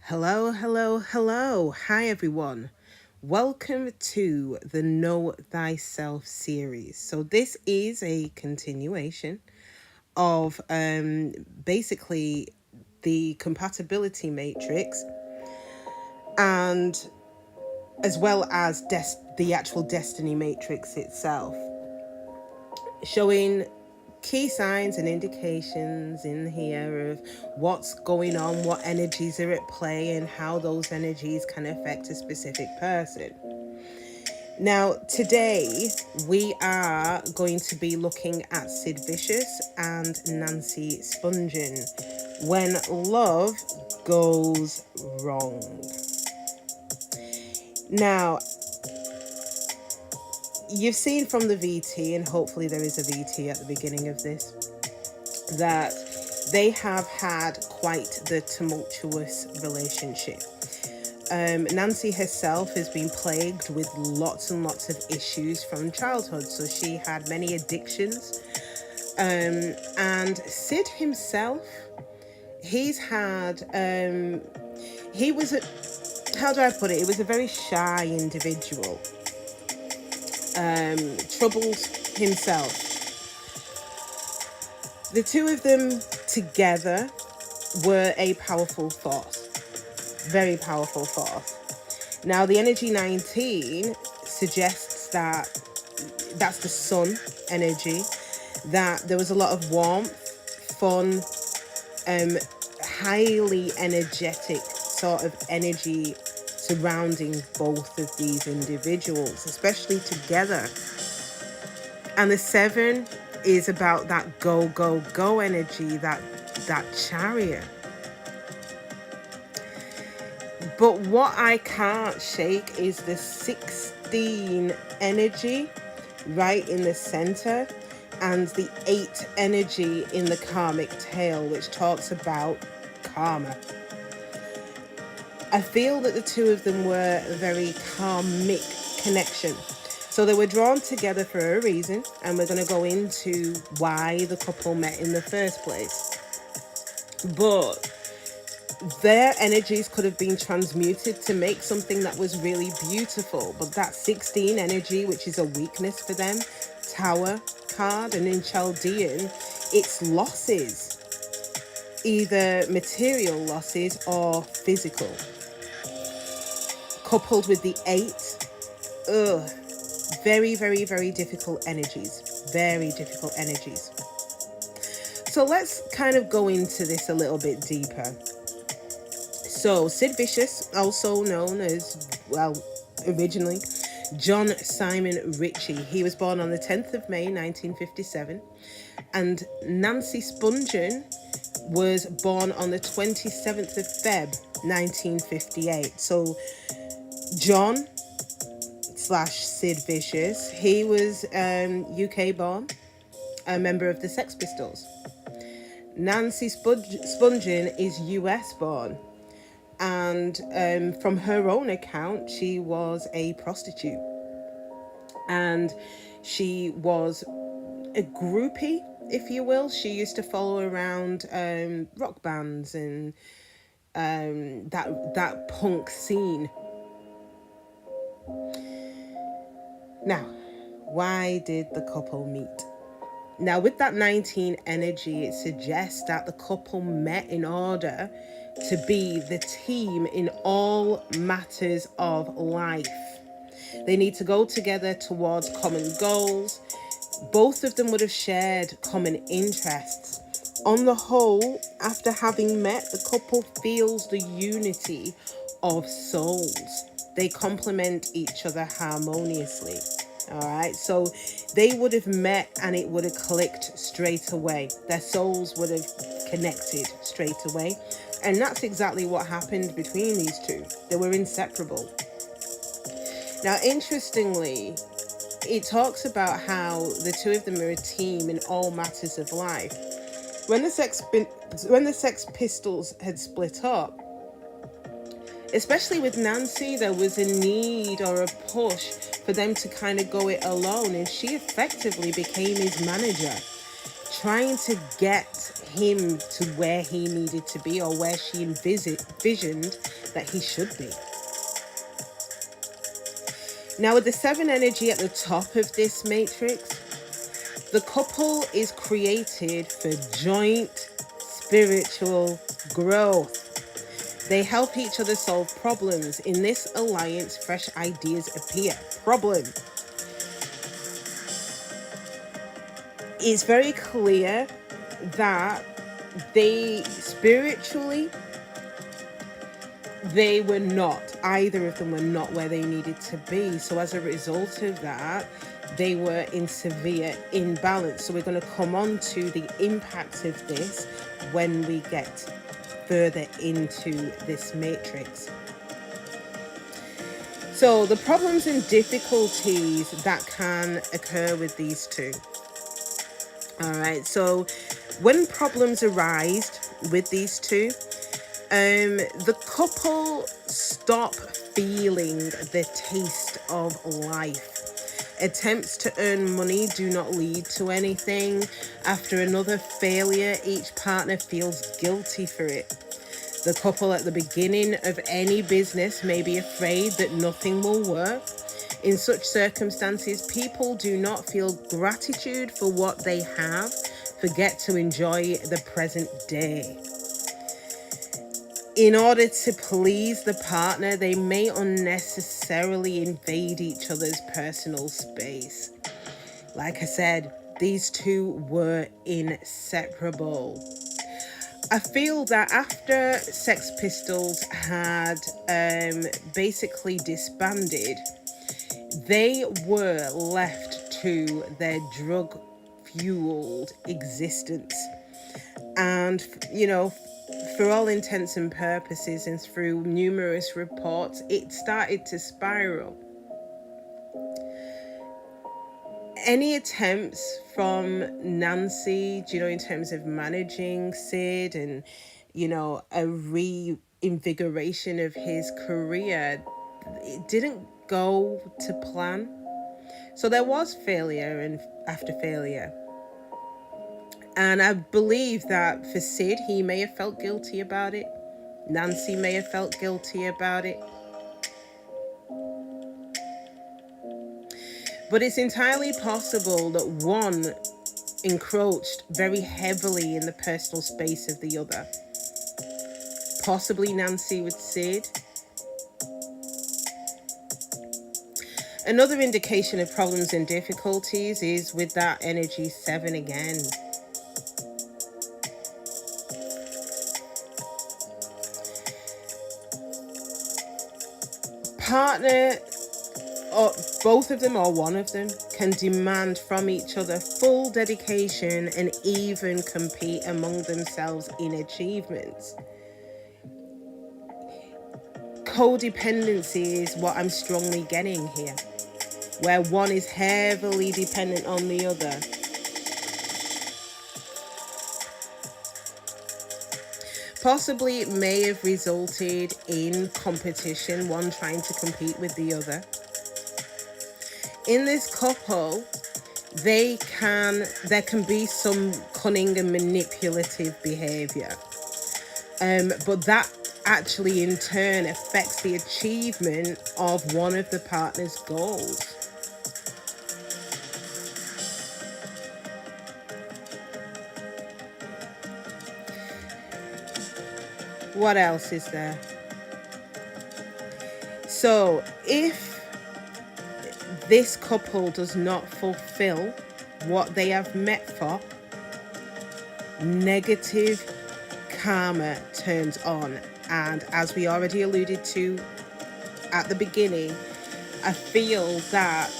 Hello, hello, hello. Hi, everyone. Welcome to the Know Thyself series. So, this is a continuation of basically the compatibility matrix and as well as the actual destiny matrix itself, showing key signs and indications in here of what's going on, what energies are at play, and how those energies can affect a specific person. Now, today we are going to be looking at Sid Vicious and Nancy Spungen when love goes wrong. Now, you've seen from the VT, and hopefully there is a VT at the beginning of this, that they have had quite the tumultuous relationship. Nancy herself has been plagued with lots and lots of issues from childhood. So she had many addictions. And Sid himself, he's had, he was how do I put it? He was a very shy individual. Troubled himself. The two of them together were a powerful force. Very powerful force. Now, the energy 19 suggests that that's the sun energy, that there was a lot of warmth, fun, highly energetic sort of energy surrounding both of these individuals, especially together. And the 7 is about that go, go, go energy, that chariot. But what I can't shake is the 16 energy right in the center and the 8 energy in the karmic tail, which talks about karma. I feel that the two of them were a very karmic connection. So they were drawn together for a reason, and we're going to go into why the couple met in the first place. But their energies could have been transmuted to make something that was really beautiful. But that 16 energy, which is a weakness for them, Tower card, and in Chaldean, it's losses, either material losses or physical. Coupled with the 8, very, very, very difficult energies. Very difficult energies. So let's kind of go into this a little bit deeper. So Sid Vicious, also known as, well, originally John Simon Ritchie. He was born on the 10th of May, 1957. And Nancy Spungen was born on the 27th of Feb, 1958. So John / Sid Vicious, he was UK born, a member of the Sex Pistols. Nancy Spungen is US born. And from her own account, she was a prostitute. And she was a groupie, if you will. She used to follow around rock bands and that punk scene. Now, why did the couple meet? Now, with that 19 energy, it suggests that the couple met in order to be the team in all matters of life. They need to go together towards common goals. Both of them would have shared common interests. On the whole, after having met, the couple feels the unity of souls. They complement each other harmoniously. All right, so they would have met and it would have clicked straight away. Their souls would have connected straight away. And that's exactly what happened between these two. They were inseparable. Now, interestingly, it talks about how the two of them are a team in all matters of life. When the Sex Pistols had split up, especially with Nancy, there was a need or a push for them to kind of go it alone, and she effectively became his manager. trying to get him to where he needed to be, or where she envisioned that he should be. Now, with the 7 energy at the top of this matrix, the couple is created for joint spiritual growth. They help each other solve problems. In this alliance, fresh ideas appear. Problem. It's very clear that either of them were not where they needed to be. So as a result of that, they were in severe imbalance. So we're going to come on to the impact of this when we get further into this matrix. So the problems and difficulties that can occur with these two. All right, so when problems arise with these two, the couple stop feeling the taste of life. Attempts to earn money do not lead to anything. After another failure, each partner feels guilty for it. The couple at the beginning of any business may be afraid that nothing will work. In such circumstances, people do not feel gratitude for what they have, forget to enjoy the present day. In order to please the partner, they may unnecessarily invade each other's personal space. Like I said, these two were inseparable. I feel that after Sex Pistols had basically disbanded, they were left to their drug-fueled existence. And, you know, for all intents and purposes and through numerous reports, it started to spiral. Any attempts from Nancy, in terms of managing Sid and, a reinvigoration of his career, it didn't go to plan. So there was failure and after failure. And I believe that for Sid, he may have felt guilty about it. Nancy may have felt guilty about it. But it's entirely possible that one encroached very heavily in the personal space of the other. Possibly Nancy with Sid. Another indication of problems and difficulties is with that energy 7 again. Partner, or both of them or one of them, can demand from each other full dedication and even compete among themselves in achievements. Codependency is what I'm strongly getting here, where one is heavily dependent on the other. Possibly it may have resulted in competition, one trying to compete with the other. In this couple, there can be some cunning and manipulative behavior. But that actually in turn affects the achievement of one of the partner's goals. What else is there? So if this couple does not fulfill what they have met for, negative karma turns on. And as we already alluded to at the beginning, I feel that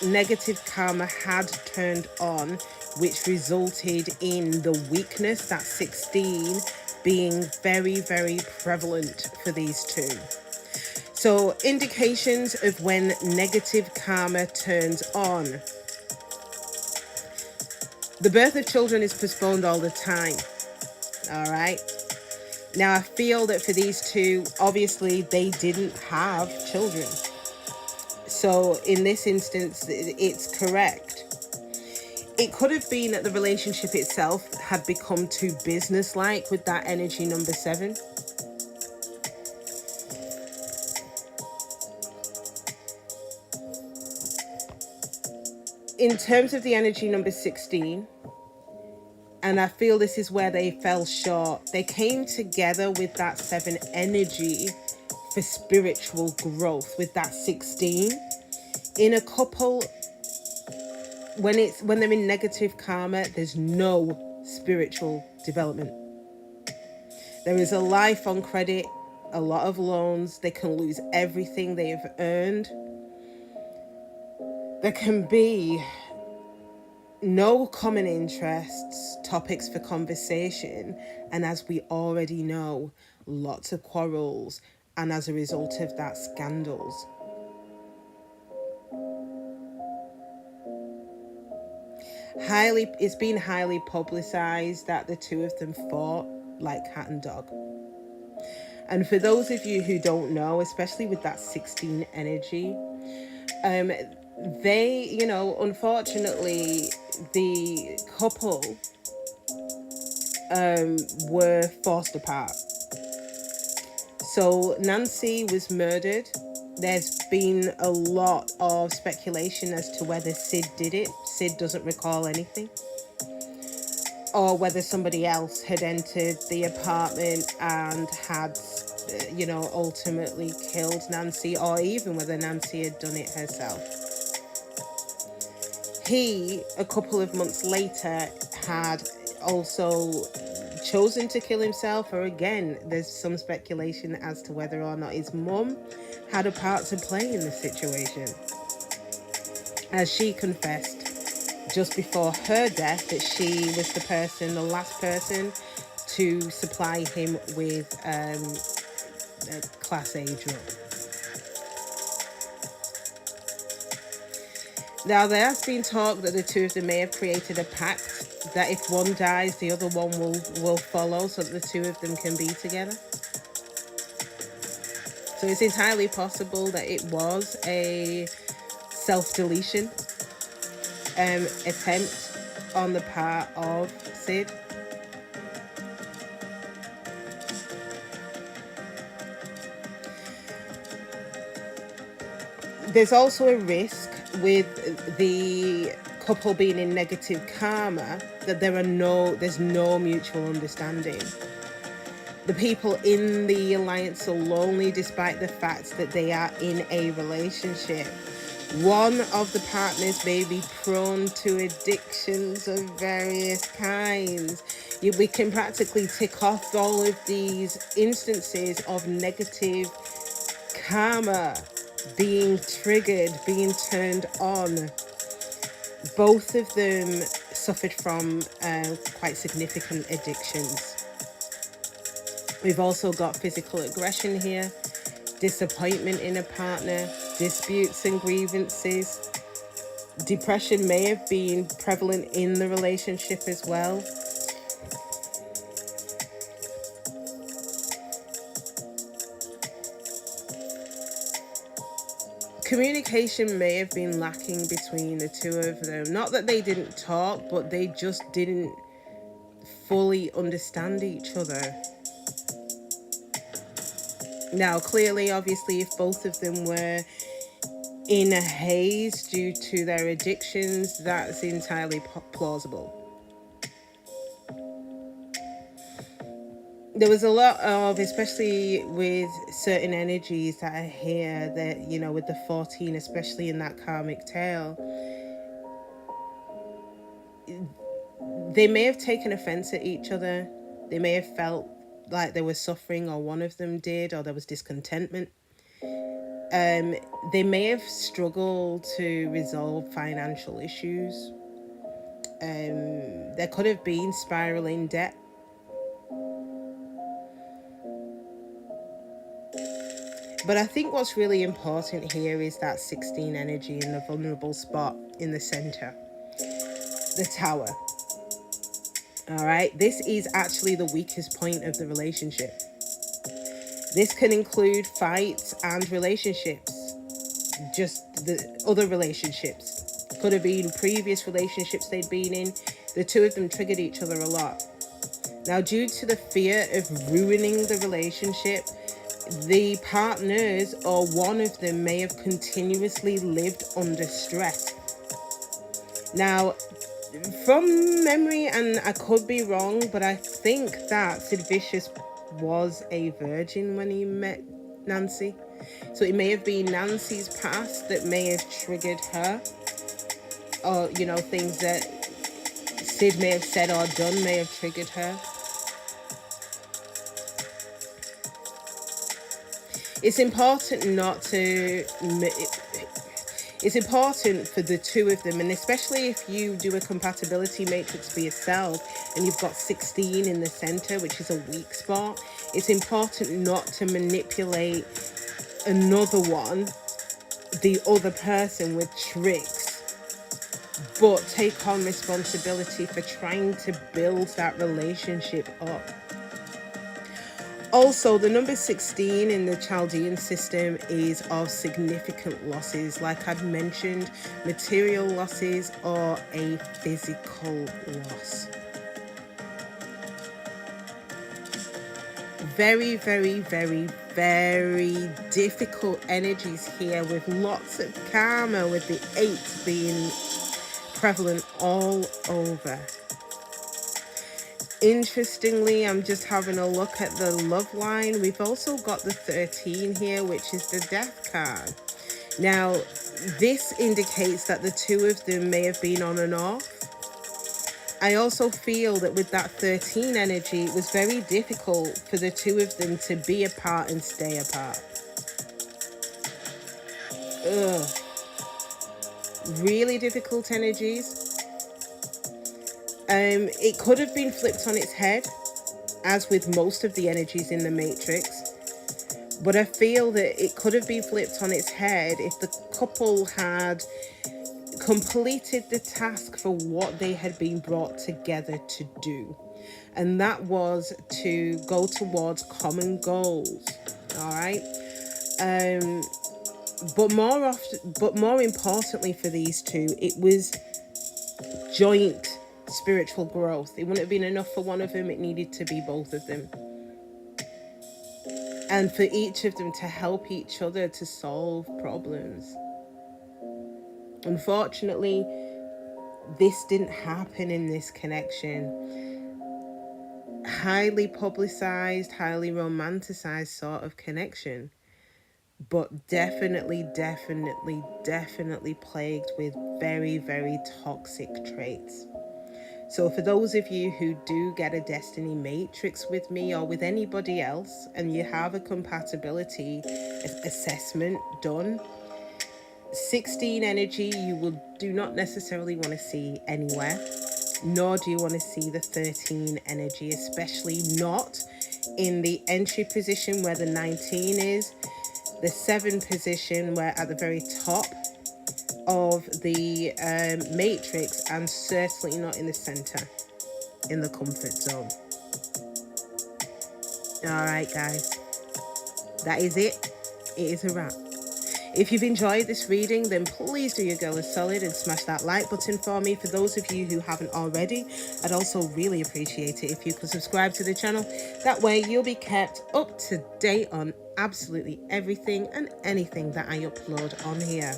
negative karma had turned on, which resulted in the weakness, that 16, being very, very prevalent for these two. So indications of when negative karma turns on. The birth of children is postponed all the time. All right. Now, I feel that for these two, obviously, they didn't have children. So in this instance, it's correct. It could have been that the relationship itself had become too business-like with that energy number 7. In terms of the energy number 16, and I feel this is where they fell short, they came together with that 7 energy for spiritual growth with that 16. In a couple, when they're in negative karma, there's no spiritual development. There is a life on credit, a lot of loans. They can lose everything they have earned. There can be no common interests, topics for conversation, and as we already know, lots of quarrels, and as a result of that, scandals. It's been highly publicized that the two of them fought like cat and dog. And for those of you who don't know, especially with that 16 energy, they, unfortunately, the couple were forced apart. So Nancy was murdered. There's been a lot of speculation as to whether Sid did it. Sid doesn't recall anything. Or whether somebody else had entered the apartment and had, ultimately killed Nancy, or even whether Nancy had done it herself. He, a couple of months later, had also chosen to kill himself, or again, there's some speculation as to whether or not his mum had a part to play in the situation, as she confessed just before her death that she was the last person to supply him with a Class A drug. Now, there has been talk that the two of them may have created a pact that if one dies, the other one will follow, so that the two of them can be together. So it's entirely possible that it was a self-deletion attempt on the part of Sid. There's also a risk with the couple being in negative karma that there's no mutual understanding. The people in the alliance are lonely despite the fact that they are in a relationship. One of the partners may be prone to addictions of various kinds. We can practically tick off all of these instances of negative karma being triggered, being turned on. Both of them suffered from quite significant addictions. We've also got physical aggression here, disappointment in a partner, disputes and grievances. Depression may have been prevalent in the relationship as well. Communication may have been lacking between the two of them. Not that they didn't talk, but they just didn't fully understand each other. Now, clearly, obviously, if both of them were in a haze due to their addictions, that's entirely plausible. There was a lot of, especially with certain energies that are here, that, with the 14, especially in that karmic tale, they may have taken offense at each other. They may have felt like they were suffering, or one of them did, or there was discontentment. They may have struggled to resolve financial issues. There could have been spiraling debt. But I think what's really important here is that 16 energy in the vulnerable spot in the center, the Tower. All right, this is actually the weakest point of the relationship. This can include fights and relationships, just the other relationships. Could have been previous relationships they'd been in. The two of them triggered each other a lot. Now, due to the fear of ruining the relationship, the partners or one of them may have continuously lived under stress. Now, from memory, and I could be wrong, but I think that Sid Vicious was a virgin when he met Nancy. So it may have been Nancy's past that may have triggered her, or, you know, things that Sid may have said or done may have triggered her. It's important not to... It's important for the two of them, and especially if you do a compatibility matrix for yourself and you've got 16 in the center, which is a weak spot, it's important not to manipulate another one, the other person, with tricks, but take on responsibility for trying to build that relationship up. Also, the number 16 in the Chaldean system is of significant losses, like I'd mentioned, material losses or a physical loss. Very, very, very, very difficult energies here, with lots of karma, with the 8 being prevalent all over. Interestingly, I'm just having a look at the love line. We've also got the 13 here, which is the death card. Now, this indicates that the two of them may have been on and off. I also feel that with that 13 energy, it was very difficult for the two of them to be apart and stay apart. Ugh. Really difficult energies. It could have been flipped on its head, as with most of the energies in the matrix, but I feel that it could have been flipped on its head if the couple had completed the task for what they had been brought together to do, and that was to go towards common goals. All right. But more importantly for these two, it was joint spiritual growth. It wouldn't have been enough for one of them. It needed to be both of them, and for each of them to help each other to solve problems. Unfortunately, this didn't happen in this connection. Highly publicized, highly romanticized sort of connection, but definitely plagued with very, very toxic traits. So for those of you who do get a destiny matrix with me or with anybody else, and you have a compatibility assessment done, 16 energy you do not necessarily want to see anywhere, nor do you want to see the 13 energy, especially not in the entry position where the 19 is, the 7 position where at the very top of the matrix, and certainly not in the center, in the comfort zone. All right, guys, that is it. It is a wrap. If you've enjoyed this reading, then please do your girl a solid and smash that like button for me. For those of you who haven't already, I'd also really appreciate it if you could subscribe to the channel. That way you'll be kept up to date on absolutely everything and anything that I upload on here.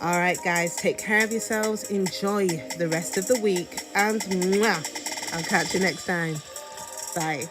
All right, guys, take care of yourselves. Enjoy the rest of the week, and mwah, I'll catch you next time. Bye.